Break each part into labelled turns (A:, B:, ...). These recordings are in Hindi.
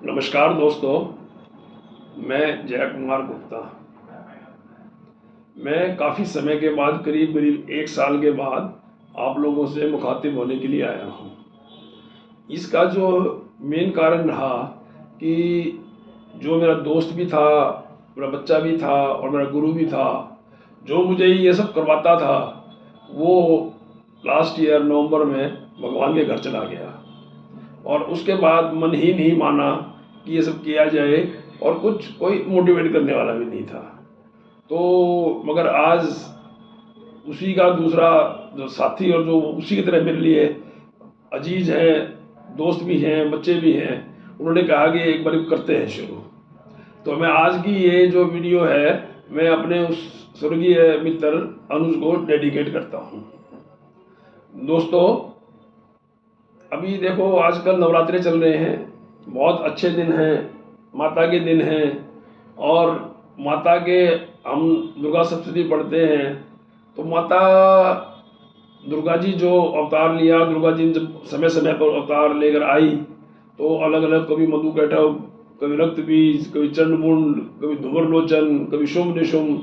A: नमस्कार दोस्तों, मैं जय कुमार गुप्ता। मैं काफ़ी समय के बाद करीब 1 साल के बाद आप लोगों से मुखातिब होने के लिए आया हूँ। इसका जो मेन कारण रहा कि जो मेरा दोस्त भी था, मेरा बच्चा भी था और मेरा गुरु भी था, जो मुझे ये सब करवाता था, वो लास्ट ईयर नवंबर में भगवान के घर चला गया और उसके बाद मन ही नहीं माना कि ये सब किया जाए और कोई मोटिवेट करने वाला भी नहीं था। तो मगर आज उसी का दूसरा जो साथी और जो उसी की तरह मेरे लिए अजीज हैं, दोस्त भी हैं, बच्चे भी हैं, उन्होंने कहा कि एक बार करते हैं शुरू। तो मैं आज की ये जो वीडियो है मैं अपने उस स्वर्गीय मित्र अनुज को डेडिकेट करता हूँ। दोस्तों, अभी देखो आजकल नवरात्रे चल रहे हैं, बहुत अच्छे दिन हैं, माता के दिन हैं और माता के हम दुर्गा सप्तशती पढ़ते हैं। तो माता दुर्गा जी जो अवतार लिया, दुर्गा जी जब समय समय पर अवतार लेकर आई तो अलग अलग, कभी मधुकैटभ, कभी रक्त बीज, कभी चंडमुंड, कभी धूम्रलोचन, कभी शुंभ निशुंभ,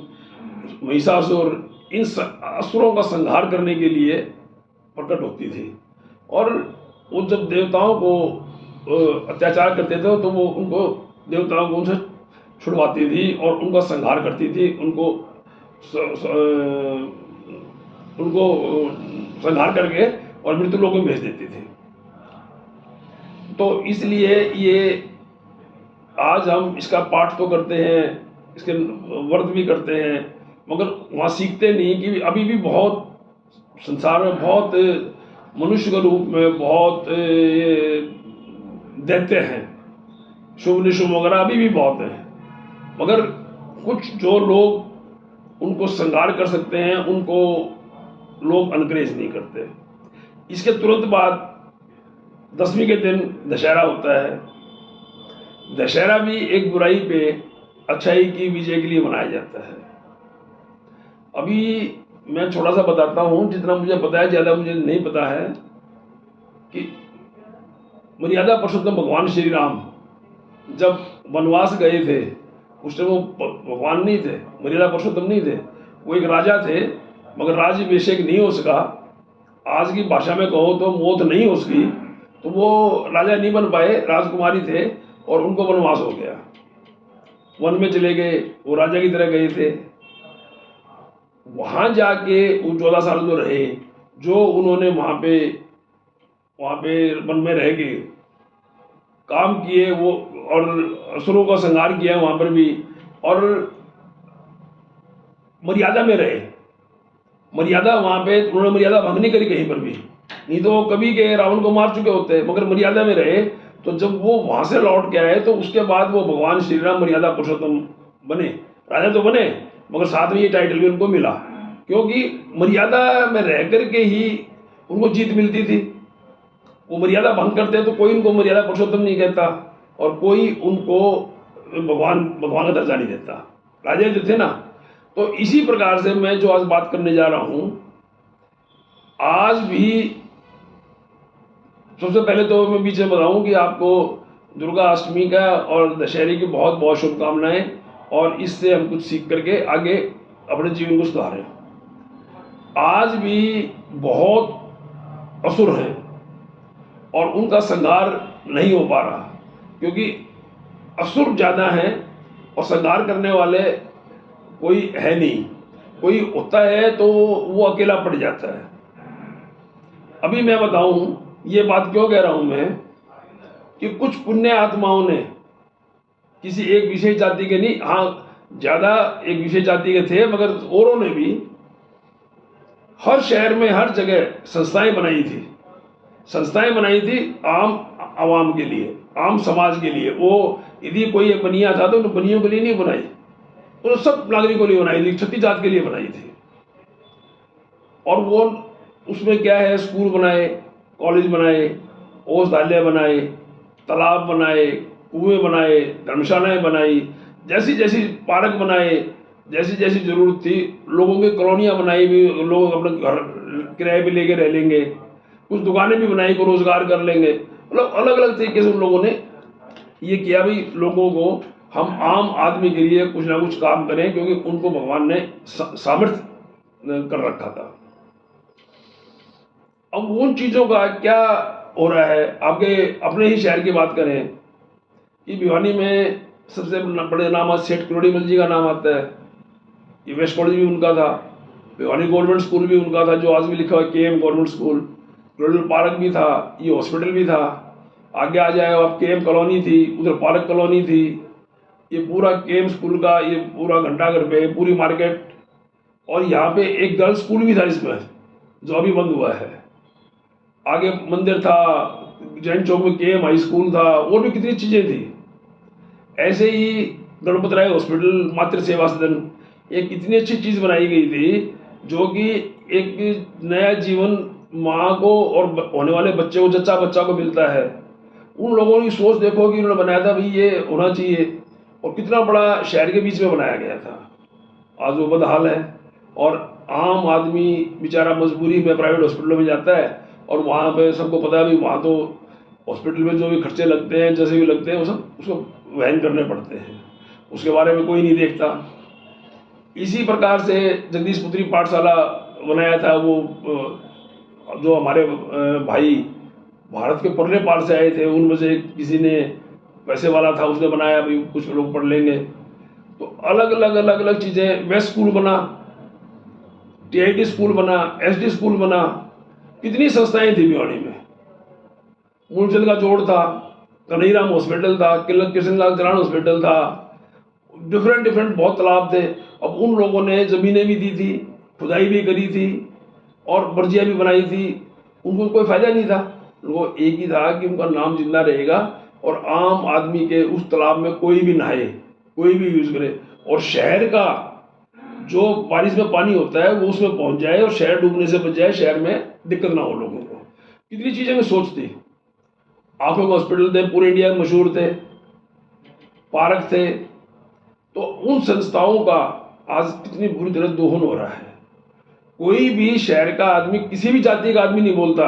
A: महिषासुर, इन असुरों का संहार करने के लिए प्रकट होती थी। और वो जब देवताओं को अत्याचार करते थे तो वो उनको देवताओं को उनसे छुड़वाती थी और उनका संहार करती थी, उनको संहार करके और मृत्यु लोक में भेज देती थी। तो इसलिए ये आज हम इसका पाठ तो करते हैं, इसके व्रत भी करते हैं, मगर वहाँ सीखते नहीं कि अभी भी बहुत संसार में बहुत मनुष्य के रूप में बहुत दैत्य हैं, शुभ निशुभ वगैरह अभी भी बहुत हैं। मगर कुछ जो लोग उनको संहार कर सकते हैं उनको लोग एनकरेज नहीं करते। इसके तुरंत बाद 10वीं के दिन दशहरा होता है। दशहरा भी एक बुराई पे अच्छाई की विजय के लिए मनाया जाता है। अभी मैं थोड़ा सा बताता हूँ, जितना मुझे पता है, ज़्यादा मुझे नहीं पता है, कि मर्यादा पुरुषोत्तम भगवान श्री राम जब वनवास गए थे उस टाइम वो भगवान नहीं थे, मर्यादा पुरुषोत्तम नहीं थे, वो एक राजा थे, मगर राज्याभिषेक नहीं हो सका। आज की भाषा में कहो तो मौत नहीं हो सकी, तो वो राजा नहीं बन पाए, राजकुमारी थे और उनको वनवास हो गया, वन में चले गए, वो राजा की तरह गए थे। वहां जाके वो 14 साल जो रहे, जो उन्होंने वहां पे वन में रह के काम किए वो, और असुरों का संहार किया वहां पर भी, और मर्यादा में रहे। मर्यादा वहां पे उन्होंने मर्यादा भंग नहीं करी कहीं पर भी, नहीं तो कभी के रावण को मार चुके होते, मगर मर्यादा में रहे। तो जब वो वहां से लौट के आए तो उसके बाद वो भगवान श्री राम मर्यादा पुरुषोत्तम बने। राजा तो बने मगर साथ में ये टाइटल भी उनको मिला, क्योंकि मर्यादा में रह करके ही उनको जीत मिलती थी। वो मर्यादा भंग करते तो कोई उनको मर्यादा पुरुषोत्तम नहीं कहता और कोई उनको भगवान का दर्जा नहीं देता, राजा जो थे ना। तो इसी प्रकार से मैं जो आज बात करने जा रहा हूं, आज भी सबसे पहले तो मैं बीच में बताऊं कि आपको दुर्गा अष्टमी का और दशहरे की बहुत बहुत शुभकामनाएं, और इससे हम कुछ सीख करके आगे अपने जीवन को सुधारें। आज भी बहुत असुर हैं और उनका संहार नहीं हो पा रहा, क्योंकि असुर ज़्यादा हैं और संहार करने वाले कोई है नहीं। कोई होता है तो वो अकेला पड़ जाता है। अभी मैं बताऊं ये बात क्यों कह रहा हूं मैं, कि कुछ पुण्य आत्माओं ने, किसी एक विशेष जाति के नहीं, हाँ ज़्यादा एक विशेष जाति के थे, मगर औरों ने भी हर शहर में हर जगह संस्थाएं बनाई थी आम आवाम के लिए, आम समाज के लिए। वो यदि कोई बनिया था तो उन्हें बनियों के लिए नहीं बनाई, उन्हें सब नागरिकों के लिए बनाई थी, क्षत्रिय जात के लिए बनाई थी। और वो उसमें क्या है, स्कूल बनाए, कॉलेज बनाए, औषधालय बनाए, तालाब बनाए, कुएं बनाए, धर्मशालाएं बनाई, जैसी जैसी पार्क बनाए, जैसी जैसी जरूरत थी, लोगों की कॉलोनियाँ बनाई भी, लोग अपने घर किराए पे लेके रह लेंगे, कुछ दुकानें भी बनाई को रोजगार कर लेंगे। मतलब अलग अलग तरीके से उन लोगों ने ये किया भाई लोगों को हम आम आदमी के लिए कुछ ना कुछ काम करें, क्योंकि उनको भगवान ने सामर्थ्य कर रखा था। अब उन चीज़ों का क्या हो रहा है, आपके अपने ही शहर की बात करें कि भिवानी में सबसे बड़े नाम सेठ किरोड़ीमल जी का नाम आता है। ये वेस्ट कॉलेज भी उनका था, भिवानी गवर्नमेंट स्कूल भी उनका था, जो आज भी लिखा हुआ है KM government school. Kirorimal park भी था, ये हॉस्पिटल भी था। आगे आ जाए आप, KM कॉलोनी थी, उधर पार्क कॉलोनी थी। ये पूरा KM स्कूल का ये पूरा घंटाघर पे पूरी मार्केट, और यहाँ पे एक गर्ल्स स्कूल भी था इसमें, जो अभी बंद हुआ है। आगे मंदिर था, जैन चौक में KM हाई स्कूल था, और भी कितनी चीज़ें थी। ऐसे ही गणपत राय हॉस्पिटल, मातृ सेवा सदन, एक इतनी अच्छी चीज़ बनाई गई थी जो कि एक नया जीवन माँ को और होने वाले बच्चे को, जच्चा बच्चा को मिलता है। उन लोगों की सोच देखो कि उन्होंने बनाया था भाई ये होना चाहिए, और कितना बड़ा शहर के बीच में बनाया गया था। आज वो बदहाल है, और आम आदमी बेचारा मजबूरी में प्राइवेट हॉस्पिटलों में जाता है, और वहाँ पे सबको पता है भाई वहाँ तो हॉस्पिटल में जो भी खर्चे लगते हैं, जैसे भी लगते हैं, वो सब उसको वहन करने पड़ते हैं, उसके बारे में कोई नहीं देखता। इसी प्रकार से जगदीश पुत्री पाठशाला बनाया था, वो जो हमारे भाई भारत के परले पार से आए थे, उनमें से किसी ने पैसे वाला था, उसने बनाया भाई कुछ लोग पढ़ लेंगे। तो अलग अलग चीज़ें, वेस्ट स्कूल बना, TIT स्कूल बना, SD स्कूल बना, कितनी संस्थाएं थी भिवानी में। मूलचंद का जोड़ था, कन्हैयाराम हॉस्पिटल था, कृष्णलाल चौहान हॉस्पिटल था, डिफरेंट बहुत तालाब थे। अब उन लोगों ने ज़मीनें भी दी थी, खुदाई भी करी थी, और बर्जियाँ भी बनाई थी। उनको कोई फ़ायदा नहीं था, उनको एक ही था कि उनका नाम जिंदा रहेगा, और आम आदमी के उस तालाब में कोई भी नहाए, कोई भी यूज़ करे, और शहर का जो बारिश में पानी होता है वो उसमें पहुंच जाए, और शहर डूबने से बच जाए, शहर में दिक्कत ना हो लोगों को। कितनी चीज़ें में सोच थी। आंखों के हॉस्पिटल थे, पूरे इंडिया में मशहूर थे, पार्क थे। तो उन संस्थाओं का आज कितनी बुरी तरह दोहन हो रहा है। कोई भी शहर का आदमी, किसी भी जाति का आदमी नहीं बोलता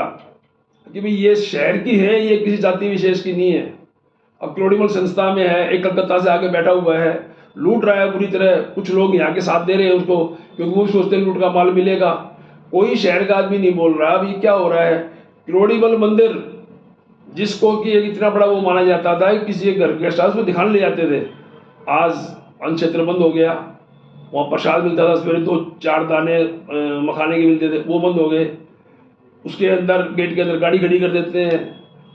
A: कि भाई ये शहर की है, ये किसी जाति विशेष की नहीं है। अब किरोड़ीमल संस्था में है, एक कलकत्ता से आके बैठा हुआ है, लूट रहा है बुरी तरह। कुछ लोग यहाँ के साथ दे रहे हैं उसको, क्योंकि वो सोचते हैं लूट का माल मिलेगा। कोई शहर का आदमी नहीं बोल रहा अभी क्या हो रहा है। किरोड़ीमल मंदिर, जिसको कि एक इतना बड़ा वो माना जाता था, किसी एक घर गेस्ट हाउस में दिखाने ले जाते थे, आज अन्न क्षेत्र बंद हो गया। वहाँ प्रसाद मिलता था, सवेरे 2-4 दाने मखाने के मिलते थे, वो बंद हो गए। उसके अंदर, गेट के अंदर गाड़ी खड़ी कर देते हैं,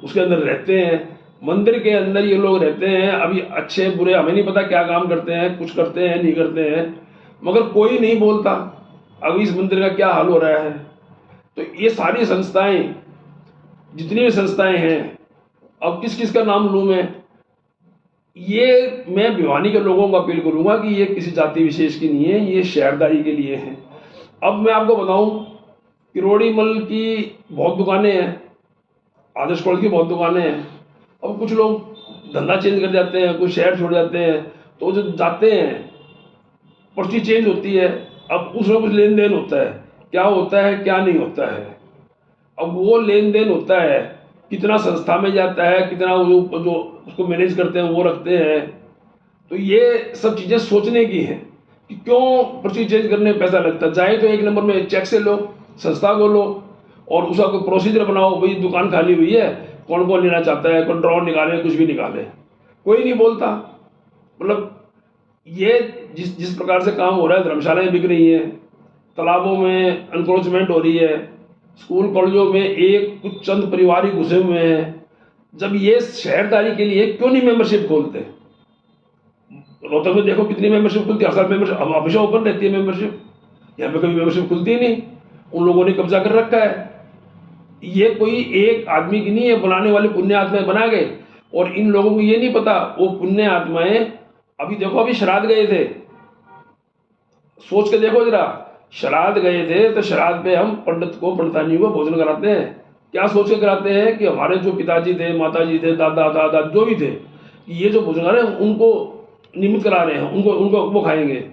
A: उसके अंदर रहते हैं। मंदिर के अंदर ये लोग रहते हैं, अभी अच्छे बुरे हमें नहीं पता क्या काम करते हैं, कुछ करते हैं नहीं करते हैं, मगर कोई नहीं बोलता अभी इस मंदिर का क्या हाल हो रहा है। तो ये सारी संस्थाएं, जितनी भी संस्थाएं हैं, अब किस किस का नाम लूँ मैं, ये मैं भिवानी के लोगों को अपील करूंगा कि ये किसी जाति विशेष की नहीं है, ये शहरदारी के लिए है। अब मैं आपको बताऊं, किरोड़ीमल की बहुत दुकानें हैं, आदर्श कॉलेज की बहुत दुकानें हैं। अब कुछ लोग धंधा चेंज कर जाते हैं, कुछ शहर छोड़ जाते हैं, तो जो जाते हैं पर्ची चेंज होती है, अब उसमें कुछ लेन देन होता है, क्या होता है क्या नहीं होता है। अब वो लेन देन होता है, कितना संस्था में जाता है, कितना वो जो उसको मैनेज करते हैं वो रखते हैं। तो ये सब चीज़ें सोचने की हैं कि क्यों पर्ची चेंज करने में पैसा लगता है। चाहे तो एक नंबर में चेक से लो, संस्था को लो, और उसका कोई प्रोसीजर बनाओ, भाई दुकान खाली हुई है, कौन कौन लेना चाहता है, कौन ड्रॉ निकाले, कुछ भी निकाले, कोई नहीं बोलता। मतलब ये जिस प्रकार से काम हो रहा है, धर्मशालाएं बिक रही हैं, तालाबों में एनक्रोचमेंट हो रही है, स्कूल कॉलेजों में एक कुछ चंद परिवार ही घुसे हुए हैं। जब ये शहरदारी के लिए क्यों नहीं मेंबरशिप खोलते। रोहतक में देखो कितनी मेंबरशिप खुलती है, हर साल मेंबरशिप हमेशा ओपन रहती है मेंबरशिप, यहाँ पे कभी मेंबरशिप खुलती ही नहीं। उन लोगों ने कब्जा कर रखा है। ये कोई एक आदमी की नहीं है, बनाने वाले पुण्य आत्माएं बना गए, और इन लोगों को ये नहीं पता वो पुण्य आत्माएं, अभी देखो अभी श्राद्ध गए थे, सोच के देखो जरा, श्राद्ध गए थे तो श्राद्ध पे हम पंडित को, पंडितानी को भोजन कराते हैं, क्या सोच के कराते हैं कि हमारे जो पिताजी थे, माताजी थे, दादा दादा जो भी थे, ये जो भोजन करा रहे हैं उनको निमित्त करा रहे हैं, उनको उनको वो खाएंगे।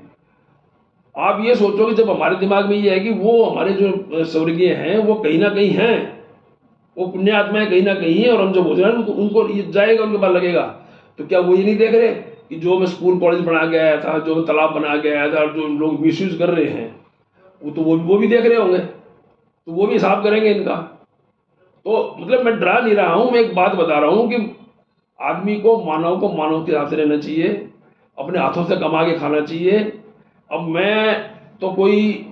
A: आप ये सोचो कि जब हमारे दिमाग में ये है कि वो हमारे जो स्वर्गीय हैं वो कहीं ना कहीं हैं, वो पुण्य आत्माएं कहीं ना कहीं हैं, और हम जो भोजन उनको ये जाएगा, उनके पास लगेगा, तो क्या वो ये नहीं देख रहे कि जो मैं स्कूल कॉलेज बना के आया था, जो मैं तालाब बना के आया था, जो लोग मिसयूज कर रहे हैं, वो भी देख रहे होंगे, तो वो भी हिसाब करेंगे इनका। तो मतलब मैं डरा नहीं रहा हूँ, मैं एक बात बता रहा हूँ कि आदमी को मानव के हिसाब से रहना चाहिए, अपने हाथों से कमा के खाना चाहिए। अब मैं तो कोई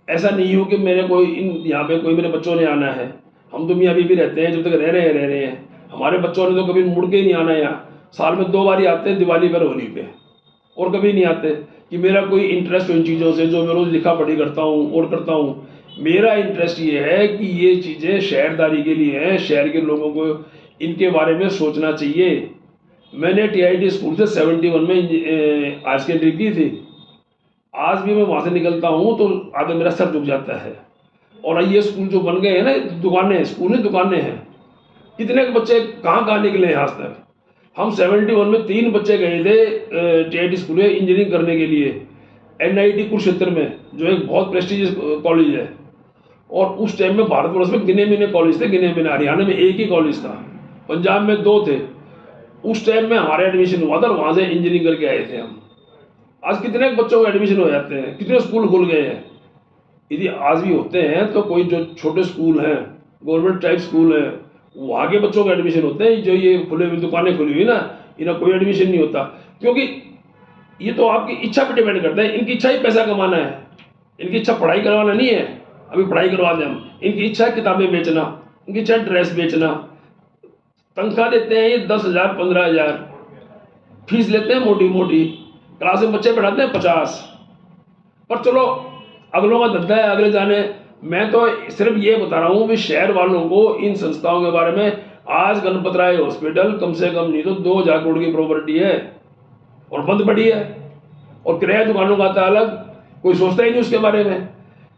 A: ऐसा नहीं हूँ कि मेरे कोई यहाँ पे कोई मेरे बच्चों ने आना है। हम तो मियाँ बीवी रहते हैं, जब तक रह रहे हैं। हमारे बच्चों ने तो कभी मुड़ के ही नहीं आना यहाँ। साल में 2 बार ही आते हैं, दिवाली पर, होली पे, और कभी नहीं आते। कि मेरा कोई इंटरेस्ट हो इन चीज़ों से, जो मैं रोज़ लिखा पढ़ी करता हूँ और करता हूँ। मेरा इंटरेस्ट ये है कि ये चीज़ें शहरदारी के लिए हैं, शहर के लोगों को इनके बारे में सोचना चाहिए। मैंने TIT स्कूल से 71 में हायर सेकेंडरी की थी। आज भी मैं वहाँ से निकलता हूँ तो आगे मेरा सर झुक जाता है। और ये स्कूल जो बन गए हैं ना, दुकानें, स्कूल नहीं दुकानें हैं। कितने बच्चे कहाँ कहाँ निकले हैं आज तक। हम 71 में 3 बच्चे गए थे TIT स्कूल में इंजीनियरिंग करने के लिए, NIT कुरुक्षेत्र में, जो एक बहुत प्रेस्टिजियस कॉलेज है। और उस टाइम में भारतवर्ष में गिने मिने कॉलेज थे, गिने मिने। हरियाणा में एक ही कॉलेज था, पंजाब में 2 थे। उस टाइम में हमारा एडमिशन हुआ था और वहाँ से इंजीनियरिंग करके आए थे हम। आज कितने बच्चों को एडमिशन हो जाते हैं, कितने स्कूल खुल गए हैं। यदि आज भी होते हैं तो कोई जो छोटे स्कूल हैं, गवर्नमेंट टाइप स्कूल हैं, वहाँ के बच्चों का एडमिशन होते हैं। जो ये खुले हुई दुकानें खुली हुई ना, इन्हें कोई एडमिशन नहीं होता। क्योंकि ये तो आपकी इच्छा पर डिपेंड करता है। इनकी इच्छा ही पैसा कमाना है, इनकी इच्छा पढ़ाई करवाना नहीं है। अभी पढ़ाई करवा दें हम, इनकी इच्छा है किताबें बेचना, इनकी इच्छा ड्रेस बेचना। तनख्वाह देते हैं ये 10,000 15,000, फीस लेते हैं मोटी मोटी, क्लास में बच्चे पढ़ाते हैं 50। पर चलो, अगलों का धंधा है, अगले जाने। मैं तो सिर्फ ये बता रहा हूँ कि शहर वालों को इन संस्थाओं के बारे में। आज गणपत राय हॉस्पिटल कम से कम नहीं तो 2,000 करोड़ की प्रॉपर्टी है और बंद पड़ी है, और किराया दुकानों का आता अलग, कोई सोचता ही नहीं उसके बारे में।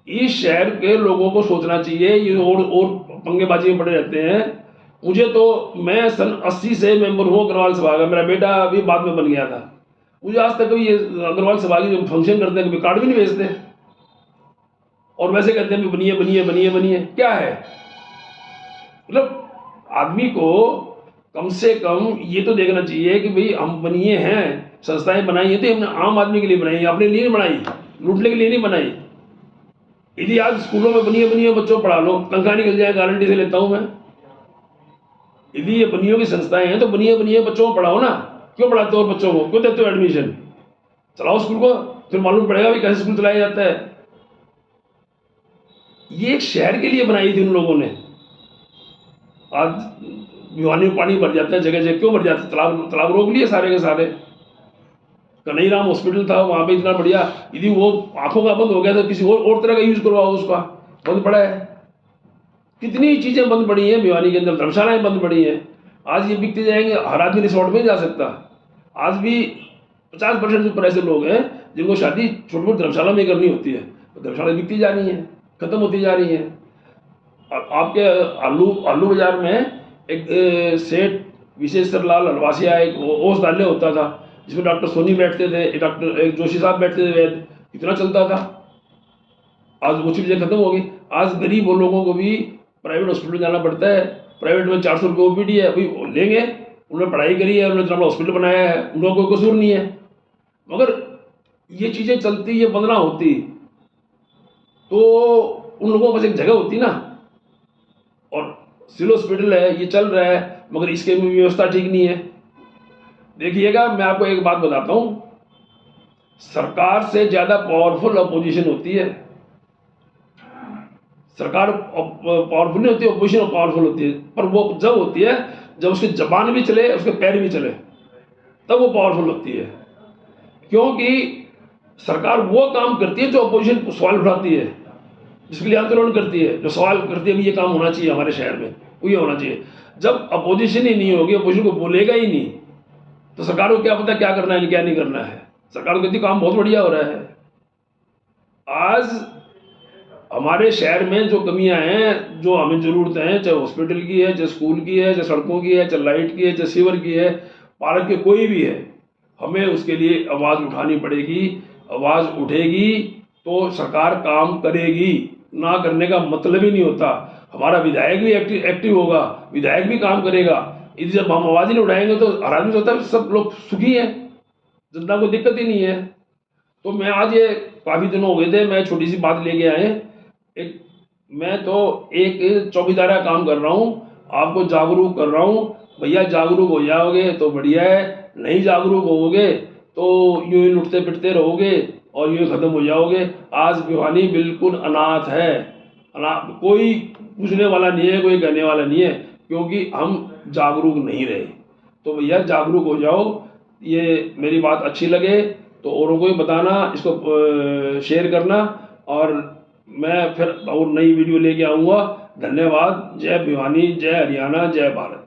A: इस शहर के लोगों को सोचना चाहिए। ये और पंगेबाजी में पड़े रहते हैं। मुझे तो, मैं सन 80 से मेंबर हूँ अग्रवाल सभा का, मेरा बेटा अभी बाद में बन गया था। मुझे आज तक कभी ये अग्रवाल सभा की जो फंक्शन करते हैं, कभी कार्ड भी नहीं भेजते, और वैसे कहते हैं बनिए बनिए बनिए बनिए। क्या है मतलब, आदमी को कम से कम ये तो देखना चाहिए कि भाई हम बनिए हैं, संस्थाएं बनाई है तो हमने आम आदमी के लिए बनाई है, अपने लिए नहीं बनाई, लूटने के लिए नहीं बनाई। यदि आज स्कूलों में बनिए बनिए बच्चों पढ़ा लो, तनख्वाह निकल जाए, गारंटी से लेता हूं मैं। यदि ये बनियों की संस्थाएं हैं तो बनिए बनिए बच्चों को पढ़ाओ ना। क्यों पढ़ाते हो बच्चों को, क्यों देते हो एडमिशन? चलाओ स्कूल को, फिर मालूम पड़ेगा भी कैसे स्कूल चलाया जाता है। ये एक शहर के लिए बनाई थी उन लोगों ने। आज भिवानी में पानी भर जाता है जगह जगह, क्यों भर जाता है? तालाब रोक लिए सारे के सारे। कन्हैयाराम हॉस्पिटल था वहां पे इतना बढ़िया, यदि वो आंखों का बंद हो गया तो किसी और तरह का यूज करवाओ उसका, बंद पड़ा है। कितनी चीजें बंद पड़ी हैं भिवानी के अंदर, धर्मशालाएं बंद पड़ी हैं। आज ये बिकते जाएंगे, हर आदमी रिसोर्ट में जा सकता। आज भी 50% से ऊपर ऐसे लोग हैं जिनको शादी छोटी मोटी धर्मशाला में करनी होती है, तो धर्मशाला बिकती जा रही है, खत्म होती जा रही है। आपके आलू बाजार में एक सेठ विशेश्वर लाल हलवासिया, एक औषधालय होता था जिसमें डॉक्टर सोनी बैठते थे, एक जोशी साहब बैठते थे, वैद कितना चलता था। आज वो चीज़ें खत्म हो गई। आज गरीब लोगों को भी प्राइवेट हॉस्पिटल जाना पड़ता है। प्राइवेट में 400 रुपये OPD है, भाई लेंगे, उन्होंने पढ़ाई करी है, उन्होंने इतना बड़ा हॉस्पिटल बनाया है, उनका कोई कसूर नहीं है। मगर ये चीज़ें चलती, ये बंद ना होती तो उन लोगों के पास एक जगह होती ना। और सिविल हॉस्पिटल है, ये चल रहा है, मगर इसके में व्यवस्था ठीक नहीं है। देखिएगा, मैं आपको एक बात बताता हूँ, सरकार से ज़्यादा पावरफुल अपोजिशन होती है। सरकार पावरफुल नहीं होती, अपोजिशन पावरफुल होती है। पर वो जब होती है जब उसकी जबान भी चले, उसके पैर भी चले, तब वो पावरफुल होती है। क्योंकि सरकार वो काम करती है जो अपोजिशन सवाल उठाती है, जिसके लिए आंदोलन करती है, जो सवाल करती है भी ये काम होना चाहिए हमारे शहर में, वो ये होना चाहिए। जब अपोजिशन ही नहीं होगी, अपोजिशन को बोलेगा ही नहीं, तो सरकार को क्या पता क्या करना है क्या नहीं करना है। सरकार को कहती काम बहुत बढ़िया हो रहा है। आज हमारे शहर में जो कमियां हैं, जो हमें जरूरत है, चाहे हॉस्पिटल की है, चाहे स्कूल की है, चाहे सड़कों की है, चाहे लाइट की है, चाहे सीवर की है, पार्क की, कोई भी है, हमें उसके लिए आवाज़ उठानी पड़ेगी। आवाज़ उठेगी तो सरकार काम करेगी। ना करने का मतलब ही नहीं होता। हमारा विधायक भी एक्टिव होगा, विधायक भी काम करेगा, इधर जब हम आवाज़ ही नहीं उठाएंगे तो हर आदमी सोचता है सब लोग सुखी हैं, जनता को दिक्कत ही नहीं है। तो मैं आज ये काफ़ी दिन हो गए थे, मैं छोटी सी बात लेके आए। एक मैं तो एक चौकीदारा काम कर रहा हूँ, आपको जागरूक कर रहा हूँ। भैया जागरूक हो जाओगे तो बढ़िया है, नहीं जागरूक होगे तो यूं ही लुटते पिटते रहोगे और यूं ही ख़त्म हो जाओगे। आज भिवानी बिल्कुल अनाथ है, कोई पूछने वाला नहीं है, कोई कहने वाला नहीं है, क्योंकि हम जागरूक नहीं रहे। तो भैया जागरूक हो जाओ। ये मेरी बात अच्छी लगे तो औरों को भी बताना, इसको शेयर करना, और मैं फिर और नई वीडियो लेके आऊँगा। धन्यवाद। जय भिवानी, जय हरियाणा, जय भारत।